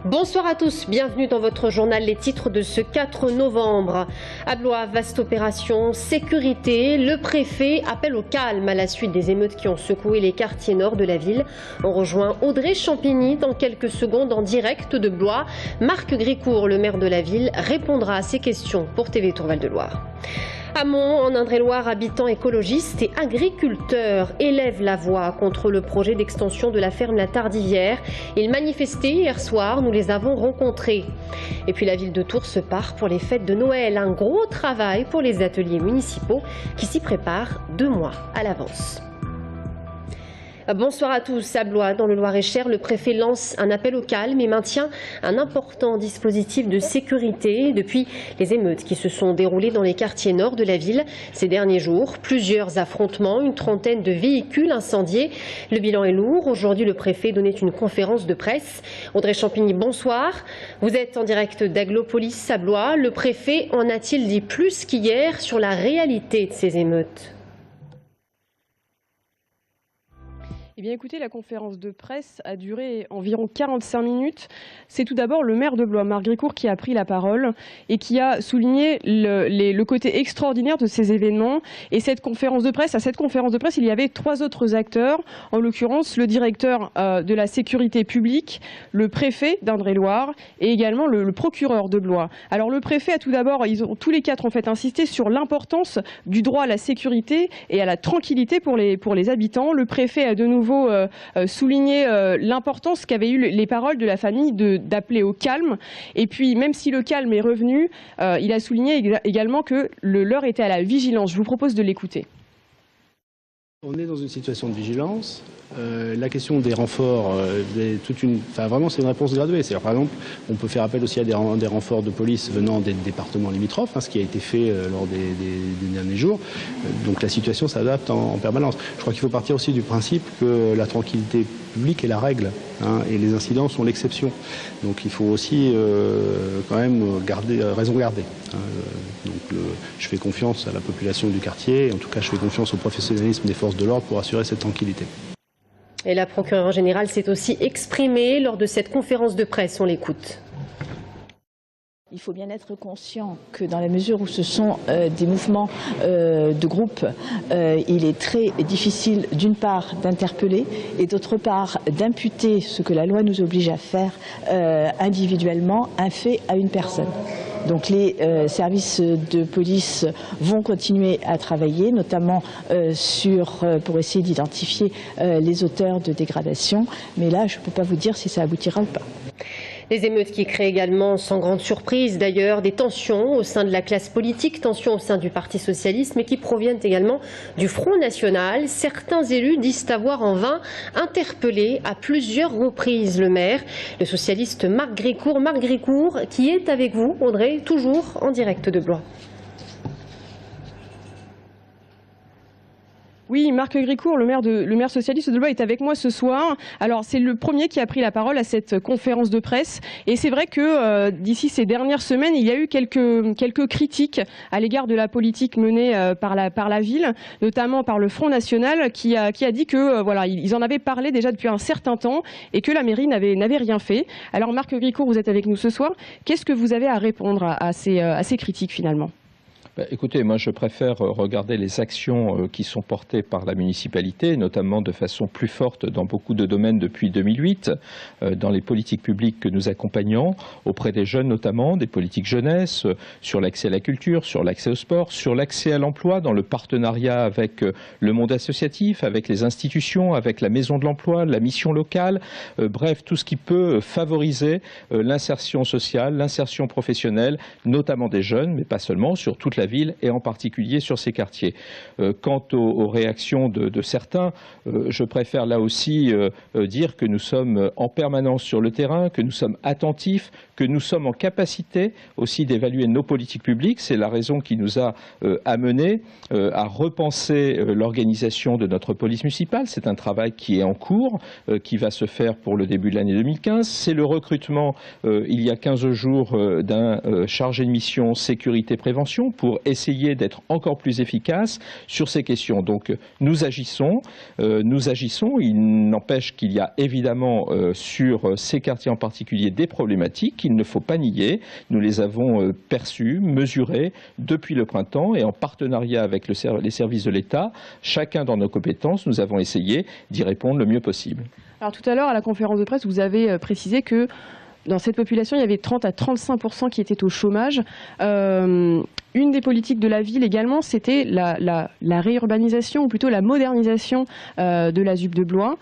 Bonsoir à tous, bienvenue dans votre journal. Les titres de ce 4 novembre. À Blois, vaste opération sécurité. Le préfet appelle au calme à la suite des émeutes qui ont secoué les quartiers nord de la ville. On rejoint Audrey Champigny dans quelques secondes en direct de Blois. Marc Gricourt, le maire de la ville, répondra à ces questions pour TV Tour Val-de-Loire. À Mont, en Indre-et-Loire, habitants écologistes et agriculteurs élèvent la voix contre le projet d'extension de la ferme La Tardivière. Ils manifestaient hier soir, nous les avons rencontrés. Et puis la ville de Tours se part pour les fêtes de Noël. Un gros travail pour les ateliers municipaux qui s'y préparent 2 mois à l'avance. Bonsoir à tous. À Blois, dans le Loir-et-Cher, le préfet lance un appel au calme et maintient un important dispositif de sécurité depuis les émeutes qui se sont déroulées dans les quartiers nord de la ville ces derniers jours. Plusieurs affrontements, une trentaine de véhicules incendiés. Le bilan est lourd. Aujourd'hui, le préfet donnait une conférence de presse. Audrey Champigny, bonsoir. Vous êtes en direct d'Aglopolis à Blois. Le préfet en a-t-il dit plus qu'hier sur la réalité de ces émeutes ? Eh bien écoutez, la conférence de presse a duré environ 45 minutes. C'est tout d'abord le maire de Blois, Marc Gricourt, qui a pris la parole et qui a souligné le côté extraordinaire de ces événements. Et à cette conférence de presse, il y avait 3 autres acteurs, en l'occurrence le directeur de la sécurité publique, le préfet d'Indre-et-Loire et également le procureur de Blois. Alors le préfet a tout d'abord, ils ont tous les 4 en fait insisté sur l'importance du droit à la sécurité et à la tranquillité pour les habitants. Le préfet a de nouveau souligner l'importance qu'avaient eu les paroles de la famille d'appeler au calme. Et puis, même si le calme est revenu, il a souligné également que l'heure était à la vigilance. Je vous propose de l'écouter. On est dans une situation de vigilance. La question des renforts, vraiment c'est une réponse graduée. Par exemple, on peut faire appel aussi à des renforts de police venant des départements limitrophes, ce qui a été fait lors des derniers jours. Donc la situation s'adapte en permanence. Je crois qu'il faut partir aussi du principe que la tranquillité publique est la règle, et les incidents sont l'exception. Donc il faut aussi quand même raison garder. Je fais confiance à la population du quartier, en tout cas je fais confiance au professionnalisme des forces de l'ordre pour assurer cette tranquillité. Et la procureure générale s'est aussi exprimée lors de cette conférence de presse. On l'écoute. Il faut bien être conscient que dans la mesure où ce sont des mouvements de groupe, il est très difficile d'une part d'interpeller et d'autre part d'imputer ce que la loi nous oblige à faire individuellement, un fait à une personne. Donc les services de police vont continuer à travailler, notamment pour essayer d'identifier les auteurs de dégradation. Mais là, je ne peux pas vous dire si ça aboutira ou pas. Les émeutes qui créent également, sans grande surprise d'ailleurs, des tensions au sein de la classe politique, tensions au sein du Parti socialiste, mais qui proviennent également du Front national. Certains élus disent avoir en vain interpellé à plusieurs reprises le maire, le socialiste Marc Gricourt. Marc Gricourt, qui est avec vous, Audrey, toujours en direct de Blois. Oui, Marc Gricourt, le maire socialiste de Blois, est avec moi ce soir. Alors, c'est le premier qui a pris la parole à cette conférence de presse. Et c'est vrai que d'ici ces dernières semaines, il y a eu quelques critiques à l'égard de la politique menée par la ville, notamment par le Front national, qui a dit que ils en avaient parlé déjà depuis un certain temps et que la mairie n'avait rien fait. Alors, Marc Gricourt, vous êtes avec nous ce soir. Qu'est-ce que vous avez à répondre à ces critiques finalement ? Écoutez, moi je préfère regarder les actions qui sont portées par la municipalité, notamment de façon plus forte dans beaucoup de domaines depuis 2008, dans les politiques publiques que nous accompagnons, auprès des jeunes notamment, des politiques jeunesse, sur l'accès à la culture, sur l'accès au sport, sur l'accès à l'emploi, dans le partenariat avec le monde associatif, avec les institutions, avec la maison de l'emploi, la mission locale, bref, tout ce qui peut favoriser l'insertion sociale, l'insertion professionnelle, notamment des jeunes, mais pas seulement, sur toute la ville et en particulier sur ces quartiers. Quant aux réactions de certains, je préfère là aussi dire que nous sommes en permanence sur le terrain, que nous sommes attentifs, que nous sommes en capacité aussi d'évaluer nos politiques publiques. C'est la raison qui nous a amenés à repenser l'organisation de notre police municipale. C'est un travail qui est en cours, qui va se faire pour le début de l'année 2015. C'est le recrutement il y a 15 jours d'un chargé de mission sécurité-prévention pour pour essayer d'être encore plus efficace sur ces questions. Donc nous agissons. Il n'empêche qu'il y a évidemment sur ces quartiers en particulier des problématiques qu'il ne faut pas nier. Nous les avons perçues, mesurées depuis le printemps et en partenariat avec les services de l'État, chacun dans nos compétences, nous avons essayé d'y répondre le mieux possible. Alors tout à l'heure, à la conférence de presse, vous avez précisé que dans cette population, il y avait 30 à 35% qui étaient au chômage. Une des politiques de la ville également, c'était la réurbanisation, ou plutôt la modernisation de la ZUP de Blois,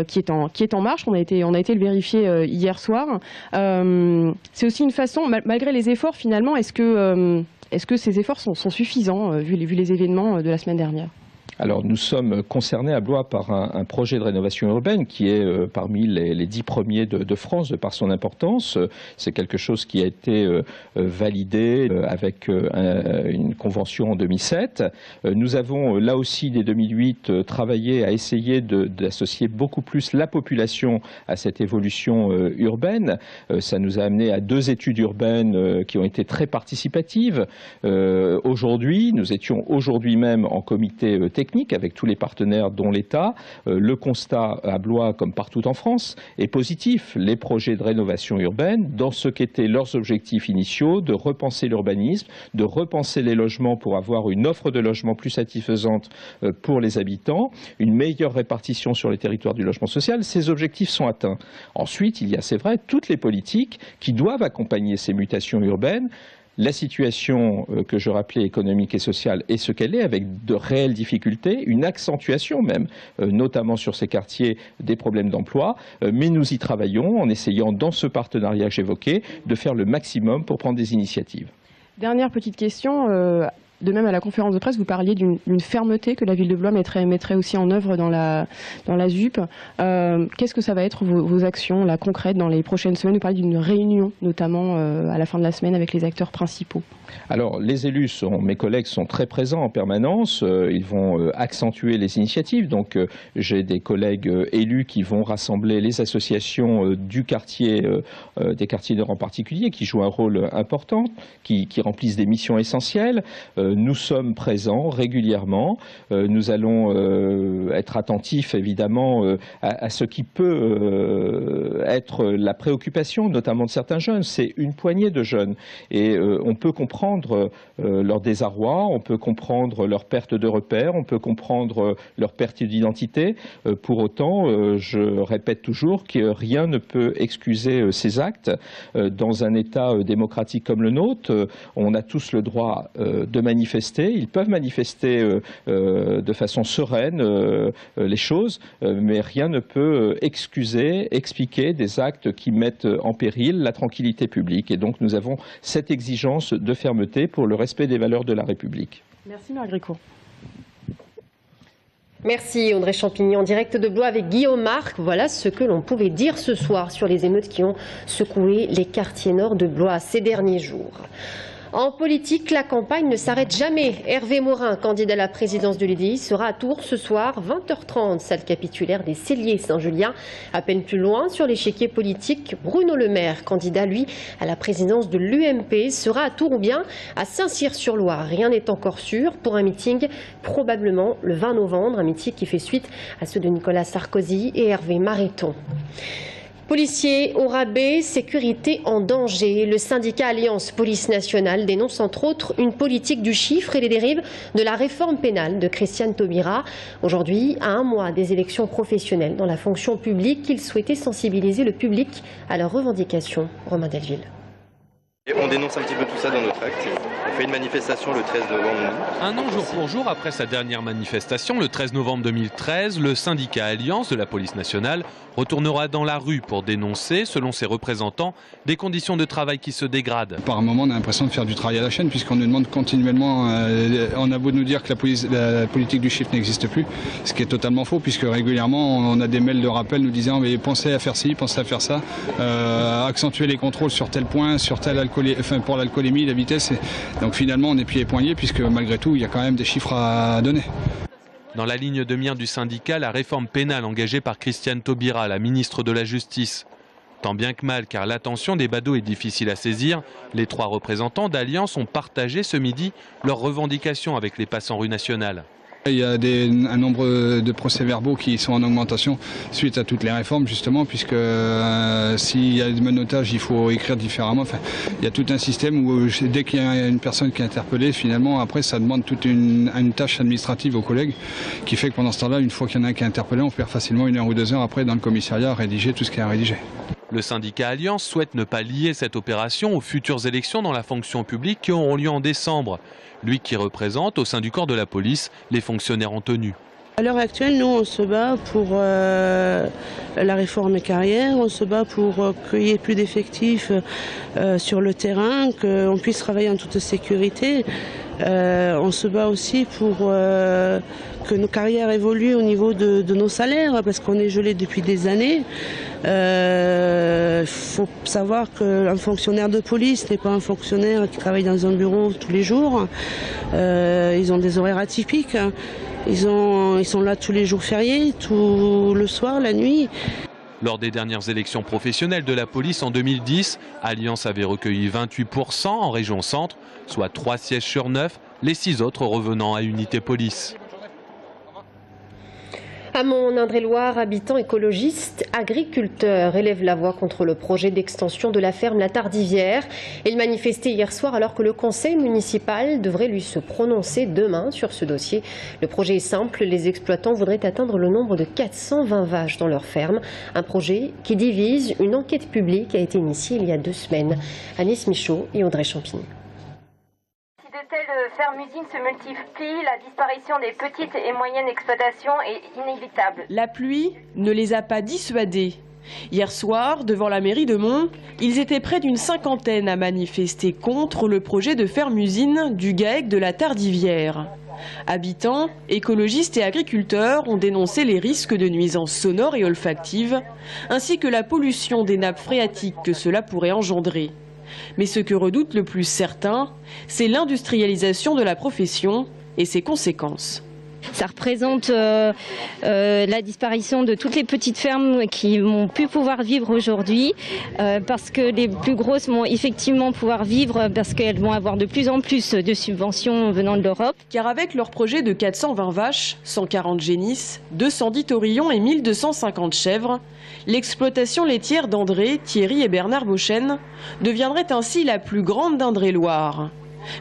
qui est en marche. On a été le vérifier hier soir. C'est aussi une façon, malgré les efforts finalement, est-ce que ces efforts sont suffisants, vu les événements de la semaine dernière ? Alors nous sommes concernés à Blois par un projet de rénovation urbaine qui est parmi les 10 premiers de France de par son importance. C'est quelque chose qui a été validé avec une convention en 2007. Nous avons là aussi dès 2008 travaillé à essayer d'associer beaucoup plus la population à cette évolution urbaine. Ça nous a amené à 2 études urbaines qui ont été très participatives. Aujourd'hui, nous étions aujourd'hui même en comité technique avec tous les partenaires dont l'État. Le constat à Blois, comme partout en France, est positif. Les projets de rénovation urbaine, dans ce qu'étaient leurs objectifs initiaux, de repenser l'urbanisme, de repenser les logements pour avoir une offre de logement plus satisfaisante pour les habitants, une meilleure répartition sur les territoires du logement social, ces objectifs sont atteints. Ensuite, il y a, c'est vrai, toutes les politiques qui doivent accompagner ces mutations urbaines. La situation que je rappelais économique et sociale est ce qu'elle est, avec de réelles difficultés, une accentuation même, notamment sur ces quartiers, des problèmes d'emploi. Mais nous y travaillons en essayant, dans ce partenariat que j'évoquais, de faire le maximum pour prendre des initiatives. Dernière petite question. De même, à la conférence de presse, vous parliez d'une fermeté que la ville de Blois mettrait aussi en œuvre dans la ZUP. Qu'est-ce que ça va être vos actions là, concrètes dans les prochaines semaines? Vous parliez d'une réunion, notamment à la fin de la semaine, avec les acteurs principaux. Alors, les élus, mes collègues sont très présents en permanence. Ils vont accentuer les initiatives. Donc, j'ai des collègues élus qui vont rassembler les associations du quartier, des quartiers nord en particulier, qui jouent un rôle important, qui remplissent des missions essentielles. Nous sommes présents régulièrement. Nous allons être attentifs, évidemment, à ce qui peut être la préoccupation, notamment de certains jeunes. C'est une poignée de jeunes. Et on peut comprendre leur désarroi, on peut comprendre leur perte de repères, on peut comprendre leur perte d'identité. Pour autant, je répète toujours que rien ne peut excuser ces actes. Dans un État démocratique comme le nôtre, on a tous le droit de manifester. Ils peuvent manifester de façon sereine les choses, mais rien ne peut expliquer des actes qui mettent en péril la tranquillité publique. Et donc nous avons cette exigence de fermeté pour le respect des valeurs de la République. Merci Marc Grécourt. Merci Audrey Champigny en direct de Blois avec Guillaume Marc. Voilà ce que l'on pouvait dire ce soir sur les émeutes qui ont secoué les quartiers nord de Blois ces derniers jours. En politique, la campagne ne s'arrête jamais. Hervé Morin, candidat à la présidence de l'UDI, sera à Tours ce soir, 20h30, salle capitulaire des Celliers Saint-Julien. À peine plus loin, sur l'échiquier politique, Bruno Le Maire, candidat, lui, à la présidence de l'UMP, sera à Tours ou bien à Saint-Cyr-sur-Loire. Rien n'est encore sûr pour un meeting, probablement le 20 novembre, un meeting qui fait suite à ceux de Nicolas Sarkozy et Hervé Maréton. Policiers au rabais, sécurité en danger. Le syndicat Alliance Police Nationale dénonce entre autres une politique du chiffre et les dérives de la réforme pénale de Christiane Taubira. Aujourd'hui, à un mois des élections professionnelles dans la fonction publique, il souhaitait sensibiliser le public à leurs revendications. Romain Delville. On dénonce un petit peu tout ça dans notre acte. On fait une manifestation le 13 novembre. Un an jour pour jour après sa dernière manifestation, le 13 novembre 2013, le syndicat Alliance de la police nationale retournera dans la rue pour dénoncer, selon ses représentants, des conditions de travail qui se dégradent. Par un moment, on a l'impression de faire du travail à la chaîne puisqu'on nous demande continuellement, on a beau nous dire que la politique du chiffre n'existe plus, ce qui est totalement faux puisque régulièrement on a des mails de rappel nous disant mais pensez à faire ci, pensez à faire ça, accentuer les contrôles sur tel point, sur tel pour l'alcoolémie, la vitesse. Donc finalement on est pieds et poignets puisque malgré tout il y a quand même des chiffres à donner. Dans la ligne de mire du syndicat, la réforme pénale engagée par Christiane Taubira, la ministre de la Justice. Tant bien que mal, car l'attention des badauds est difficile à saisir, les 3 représentants d'Alliance ont partagé ce midi leurs revendications avec les passants rue nationale. Il y a un nombre de procès-verbaux qui sont en augmentation suite à toutes les réformes justement, puisque s'il y a des menottages, il faut écrire différemment. Enfin, il y a tout un système où dès qu'il y a une personne qui est interpellée, finalement après ça demande toute une tâche administrative aux collègues, qui fait que pendant ce temps-là, une fois qu'il y en a un qui est interpellé, on perd facilement 1 heure ou 2 heures après dans le commissariat à rédiger tout ce qu'il y a à rédiger. Le syndicat Alliance souhaite ne pas lier cette opération aux futures élections dans la fonction publique qui auront lieu en décembre. Lui qui représente au sein du corps de la police les fonctionnaires en tenue. À l'heure actuelle, nous on se bat pour la réforme des carrières, on se bat pour qu'il n'y ait plus d'effectifs sur le terrain, qu'on puisse travailler en toute sécurité. On se bat aussi pour que nos carrières évoluent au niveau de nos salaires, parce qu'on est gelé depuis des années. Il faut savoir qu'un fonctionnaire de police n'est pas un fonctionnaire qui travaille dans un bureau tous les jours. Ils ont des horaires atypiques. Ils sont là tous les jours fériés, tout le soir, la nuit. Lors des dernières élections professionnelles de la police en 2010, Alliance avait recueilli 28% en région centre, soit 3 sièges sur 9, les 6 autres revenant à Unité Police. À Mont Indre-et-Loire, habitants écologistes, agriculteurs élèvent la voix contre le projet d'extension de la ferme La Tardivière. Ils manifestaient hier soir alors que le conseil municipal devrait lui se prononcer demain sur ce dossier. Le projet est simple, les exploitants voudraient atteindre le nombre de 420 vaches dans leur ferme. Un projet qui divise. Une enquête publique a été initiée il y a 2 semaines. Agnès Michaud et Audrey Champigny. De telles fermes-usines se multiplient, la disparition des petites et moyennes exploitations est inévitable. La pluie ne les a pas dissuadés. Hier soir, devant la mairie de Mont, ils étaient près d'une 50aine à manifester contre le projet de ferme-usine du GAEC de la Tardivière. Habitants, écologistes et agriculteurs ont dénoncé les risques de nuisances sonores et olfactives, ainsi que la pollution des nappes phréatiques que cela pourrait engendrer. Mais ce que redoutent le plus certains, c'est l'industrialisation de la profession et ses conséquences. Ça représente la disparition de toutes les petites fermes qui vont plus pouvoir vivre aujourd'hui, parce que les plus grosses vont effectivement pouvoir vivre parce qu'elles vont avoir de plus en plus de subventions venant de l'Europe. Car avec leur projet de 420 vaches, 140 génisses, 210 taurillons et 1250 chèvres, l'exploitation laitière d'André, Thierry et Bernard Beauchesne deviendrait ainsi la plus grande d'Indre-et-Loire.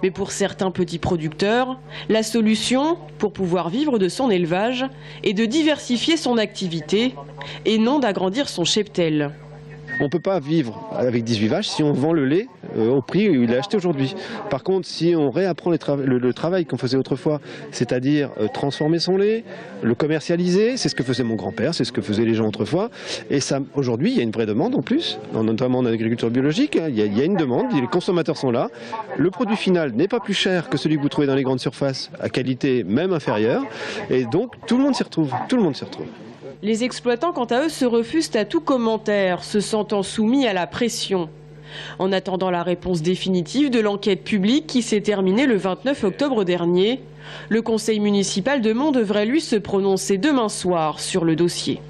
Mais pour certains petits producteurs, la solution, pour pouvoir vivre de son élevage, est de diversifier son activité et non d'agrandir son cheptel. On ne peut pas vivre avec 18 vaches si on vend le lait au prix où il est acheté aujourd'hui. Par contre, si on réapprend le travail qu'on faisait autrefois, c'est-à-dire transformer son lait, le commercialiser, c'est ce que faisait mon grand-père, c'est ce que faisaient les gens autrefois. Et ça, aujourd'hui, il y a une vraie demande en plus, notamment en agriculture biologique. Il y a une demande, les consommateurs sont là. Le produit final n'est pas plus cher que celui que vous trouvez dans les grandes surfaces, à qualité même inférieure. Et donc, tout le monde s'y retrouve. Tout le monde s'y retrouve. Les exploitants, quant à eux, se refusent à tout commentaire, se sentant soumis à la pression. En attendant la réponse définitive de l'enquête publique qui s'est terminée le 29 octobre dernier, le conseil municipal de Mont devrait lui se prononcer demain soir sur le dossier.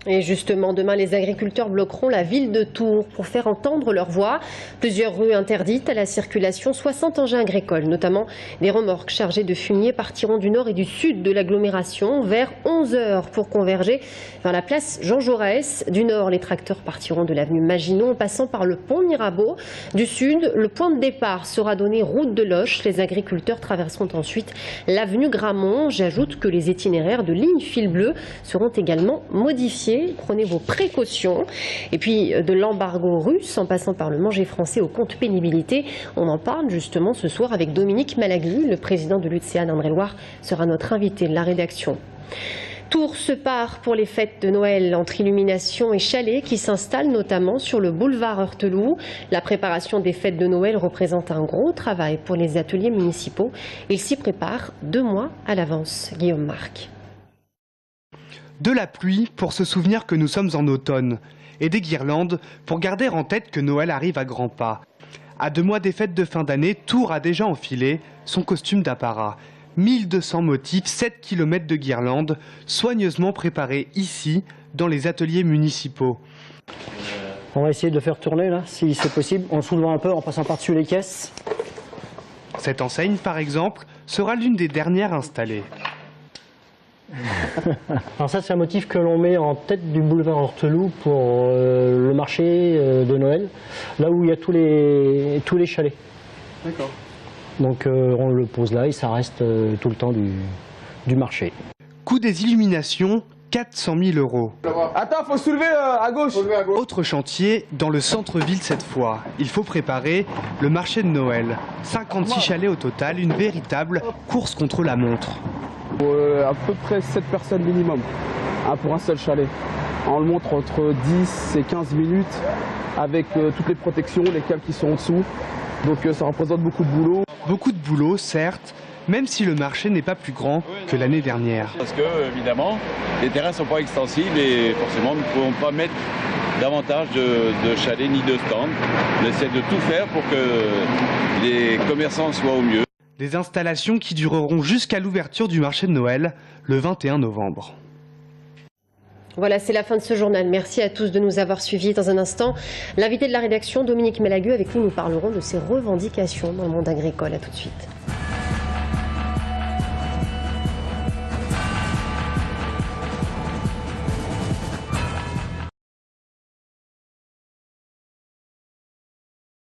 Et justement, demain, les agriculteurs bloqueront la ville de Tours pour faire entendre leur voix. Plusieurs rues interdites à la circulation, 60 engins agricoles, notamment des remorques chargées de fumier, partiront du nord et du sud de l'agglomération vers 11 h pour converger vers la place Jean Jaurès. Du nord, les tracteurs partiront de l'avenue Maginot en passant par le pont Mirabeau. Du sud, le point de départ sera donné route de Loches. Les agriculteurs traverseront ensuite l'avenue Gramont. J'ajoute que les itinéraires de ligne fil bleu seront également modifiés. Prenez vos précautions. Et puis de l'embargo russe en passant par le manger français au compte pénibilité, on en parle justement ce soir avec Dominique Malaglu, le président de l'UTCA d'Indre-et-Loire sera notre invité de la rédaction. Tours se part pour les fêtes de Noël entre illumination et chalets qui s'installent notamment sur le boulevard Heurteloup. La préparation des fêtes de Noël représente un gros travail pour les ateliers municipaux. Ils s'y préparent 2 mois à l'avance. Guillaume Marc. De la pluie pour se souvenir que nous sommes en automne et des guirlandes pour garder en tête que Noël arrive à grands pas. À 2 mois des fêtes de fin d'année, Tours a déjà enfilé son costume d'apparat. 1200 motifs, 7 km de guirlandes soigneusement préparés ici dans les ateliers municipaux. On va essayer de le faire tourner là, si c'est possible, en le soulevant un peu, en passant par-dessus les caisses. Cette enseigne, par exemple, sera l'une des dernières installées. Alors ça, c'est un motif que l'on met en tête du boulevard Horteloup pour le marché de Noël, là où il y a tous les chalets. D'accord. Donc on le pose là et ça reste tout le temps du marché. Coût des illuminations, 400 000 €. Attends, faut soulever à gauche. Autre chantier, dans le centre-ville cette fois. Il faut préparer le marché de Noël. 56 chalets au total, une véritable course contre la montre. À peu près 7 personnes minimum pour un seul chalet. On le montre entre 10 et 15 minutes avec toutes les protections, les câbles qui sont en dessous. Donc ça représente beaucoup de boulot. Beaucoup de boulot, certes, même si le marché n'est pas plus grand que l'année dernière. Parce que, évidemment, les terrains ne sont pas extensibles et forcément, nous ne pouvons pas mettre davantage de chalets ni de stands. On essaie de tout faire pour que les commerçants soient au mieux. Des installations qui dureront jusqu'à l'ouverture du marché de Noël, le 21 novembre. Voilà, c'est la fin de ce journal. Merci à tous de nous avoir suivis. Dans un instant, l'invité de la rédaction, Dominique Mélagueux, avec qui nous parlerons de ses revendications dans le monde agricole. À tout de suite.